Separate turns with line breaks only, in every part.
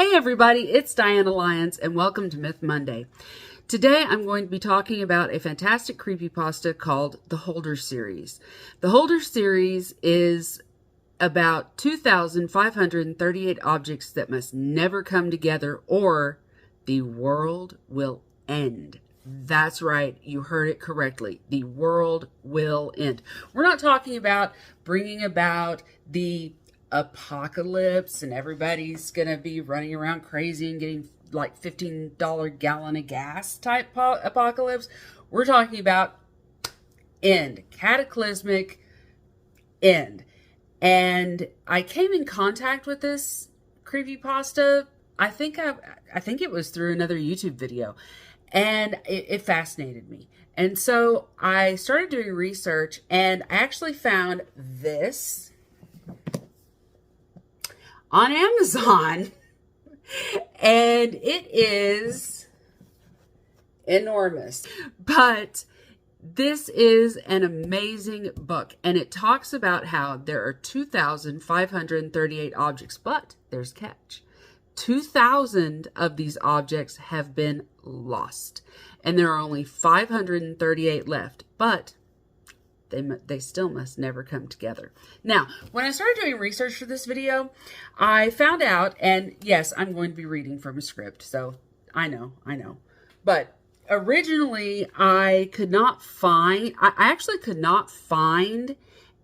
Hey everybody, it's Diana Lyons and welcome to Myth Monday. Today I'm going to be talking about a fantastic creepypasta called The Holder Series. The Holder Series is about 2,538 objects that must never come together or the world will end. That's right, you heard it correctly. The world will end. We're not talking about bringing about the apocalypse and everybody's gonna be running around crazy and getting like $15 gallon of gas type apocalypse. We're talking about end, cataclysmic end. And I came in contact with this creepypasta. I think it was through another YouTube video, and it fascinated me. And so I started doing research, and I actually found this on Amazon, and it is enormous. But this is an amazing book, and it talks about how there are 2,538 objects, but there's a catch. 2,000 of these objects have been lost, and there are only 538 left, but they still must never come together. Now, when I started doing research for this video, I found out, and yes, I'm going to be reading from a script, so I know. But originally, I actually could not find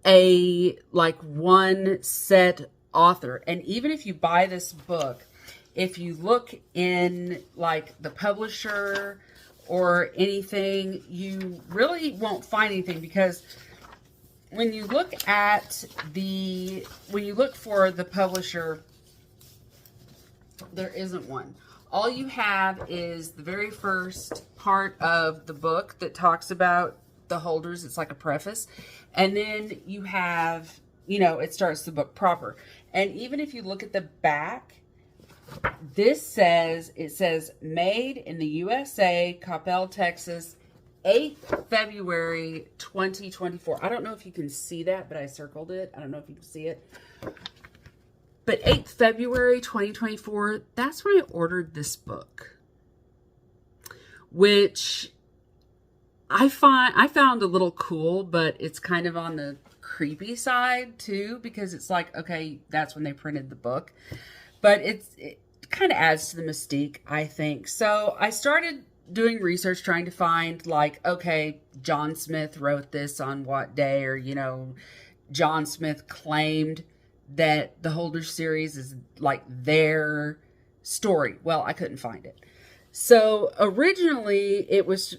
a, one set author. And even if you buy this book, if you look in, the publisher or anything, you really won't find anything, because when you look for the publisher, there isn't one. All you have is the very first part of the book that talks about the holders. It's like a preface. And then you have, it starts the book proper. And even if you look at the back, it says made in the USA, Coppell, Texas, 8th February 2024. I don't know if you can see that, but I circled it. I don't know if you can see it. But 8th February 2024, that's when I ordered this book, which I found a little cool, but it's kind of on the creepy side too, because it's like, okay, that's when they printed the book. But it kind of adds to the mystique, I think. So I started doing research trying to find, okay, John Smith wrote this on what day, or, John Smith claimed that the Holder series is their story. Well, I couldn't find it. So originally it was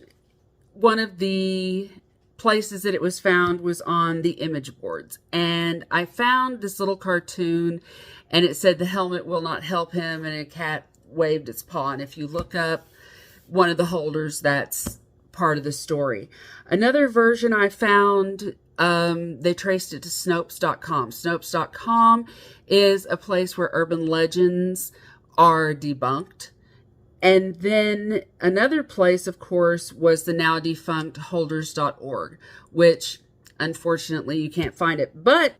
one of the places that it was found was on the image boards. And I found this little cartoon, and it said the helmet will not help him, and a cat waved its paw. And if you look up one of the holders, that's part of the story. Another version I found, they traced it to Snopes.com. Snopes.com is a place where urban legends are debunked. And then another place, of course, was the now defunct holders.org, which unfortunately you can't find it. But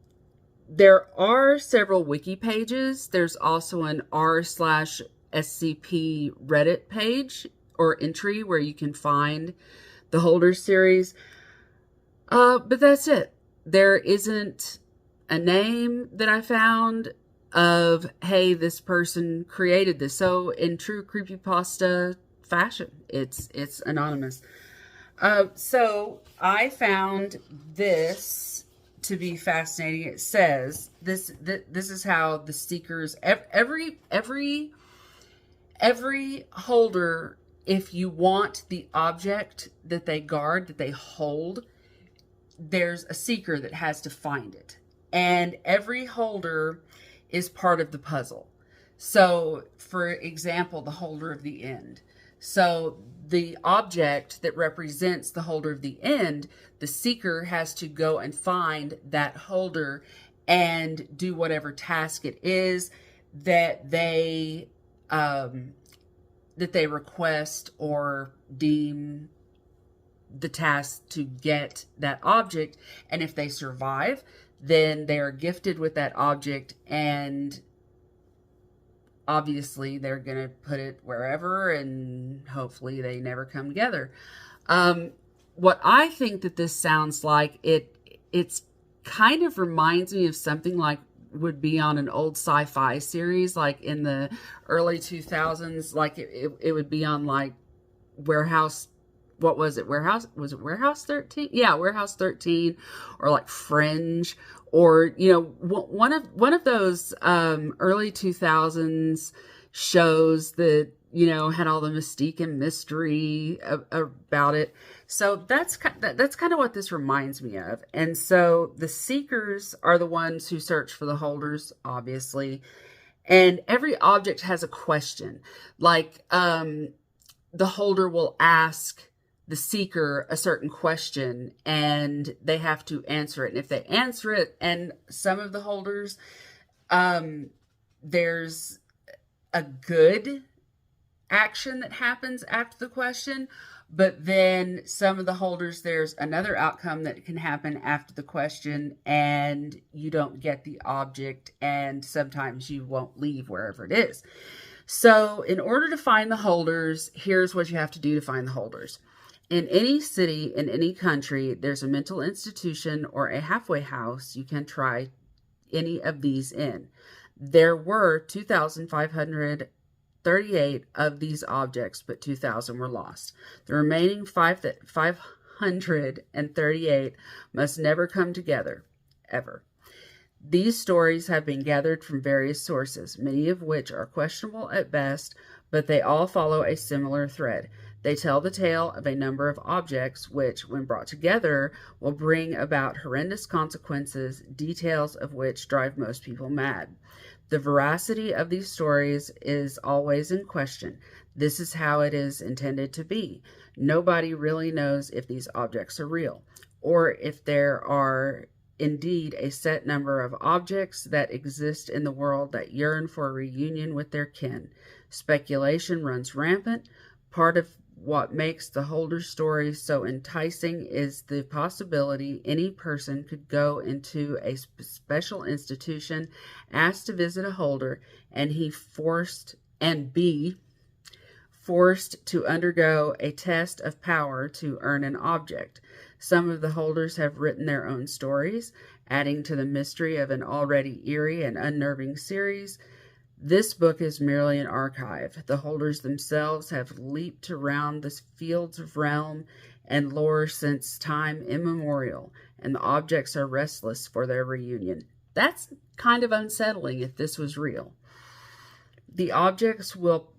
there are several wiki pages. There's also an r/SCP Reddit page or entry where you can find the Holder series. But that's it. There isn't a name that I found of, hey, this person created this. So in true creepypasta fashion, it's anonymous. So I found this to be fascinating. It says this is how the seekers, every holder, if you want the object that they guard, that they hold, there's a seeker that has to find it. And every holder is part of the puzzle. So, for example, the holder of the end. So, the object that represents the holder of the end, the seeker has to go and find that holder and do whatever task it is that they request or deem the task to get that object. And if they survive, then they are gifted with that object, and obviously they're going to put it wherever, and hopefully they never come together. What I think that this sounds like, it's kind of reminds me of something like would be on an old sci-fi series, like in the early 2000s. Like it would be on like Warehouse. What was it? Was it Warehouse 13? Yeah, Warehouse 13, or like Fringe, or, you know, one of those early 2000s shows that, you know, had all the mystique and mystery about it. So that's kind of what this reminds me of. And so the seekers are the ones who search for the holders, obviously. And every object has a question. Like the holder will ask the seeker a certain question, and they have to answer it. And if they answer it, and some of the holders, there's a good action that happens after the question, but then some of the holders, there's another outcome that can happen after the question, and you don't get the object, and sometimes you won't leave wherever it is. So in order to find the holders, here's what you have to do to find the holders. In any city, in any country, there's a mental institution or a halfway house you can try any of these in. There were 2,538 of these objects, but 2,000 were lost. The remaining 538 must never come together, ever. These stories have been gathered from various sources, many of which are questionable at best, but they all follow a similar thread. They tell the tale of a number of objects which, when brought together, will bring about horrendous consequences, details of which drive most people mad. The veracity of these stories is always in question. This is how it is intended to be. Nobody really knows if these objects are real, or if there are indeed a set number of objects that exist in the world that yearn for a reunion with their kin. Speculation runs rampant. Part of what makes the holder story so enticing is the possibility any person could go into a special institution, ask to visit a holder, and be forced to undergo a test of power to earn an object. Some of the holders have written their own stories, adding to the mystery of an already eerie and unnerving series. This book is merely an archive. The holders themselves have leaped around the fields of realm and lore since time immemorial, and the objects are restless for their reunion. That's kind of unsettling if this was real. The objects will,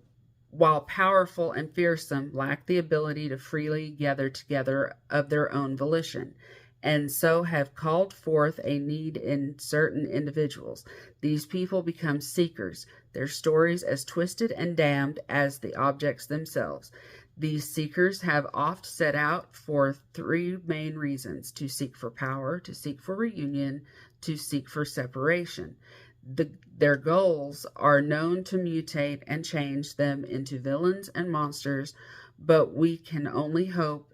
while powerful and fearsome, lack the ability to freely gather together of their own volition, and so have called forth a need in certain individuals. These people become seekers, their stories as twisted and damned as the objects themselves. These seekers have oft set out for three main reasons: to seek for power, to seek for reunion, to seek for separation. Their goals are known to mutate and change them into villains and monsters, but we can only hope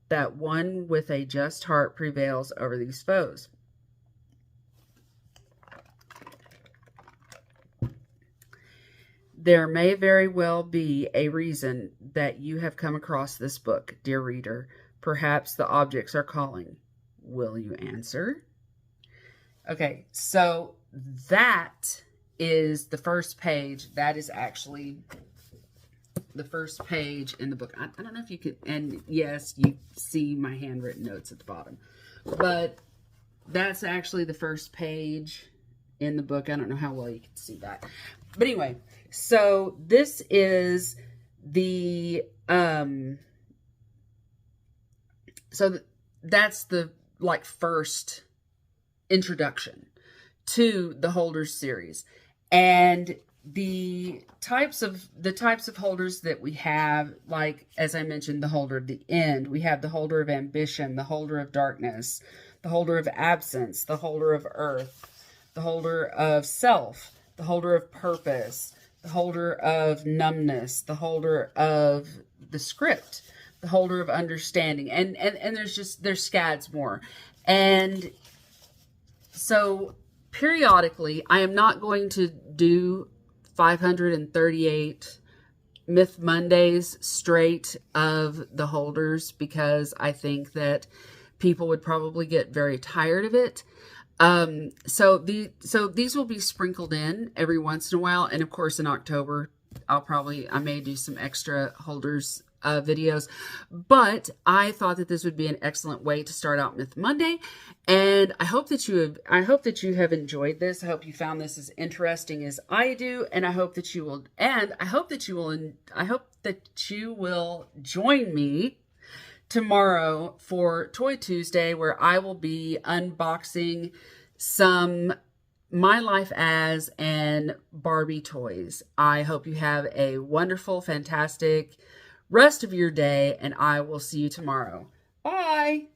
that one with a just heart prevails over these foes. There may very well be a reason that you have come across this book, dear reader. Perhaps the objects are calling. Will you answer? Okay, so that is the first page. That is actually the first page in the book. I don't know if you can, and yes, you see my handwritten notes at the bottom, but that's actually the first page in the book. I don't know how well you can see that, but anyway, so this is the that's the first introduction to the holders series. And the types of holders that we have, like, as I mentioned, the holder of the end, we have the holder of ambition, the holder of darkness, the holder of absence, the holder of earth, the holder of self, the holder of purpose, the holder of numbness, the holder of the script, the holder of understanding, and there's scads more. And so periodically, I am not going to do 538 Myth Mondays straight of the holders, because I think that people would probably get very tired of it. So these will be sprinkled in every once in a while. And of course, in October, I may do some extra holders videos, but I thought that this would be an excellent way to start out Myth Monday. And I hope that you have enjoyed this. I hope you found this as interesting as I do. And I hope that you will join me tomorrow for Toy Tuesday, where I will be unboxing some My Life As and Barbie toys. I hope you have a wonderful, fantastic rest of your day, and I will see you tomorrow. Bye!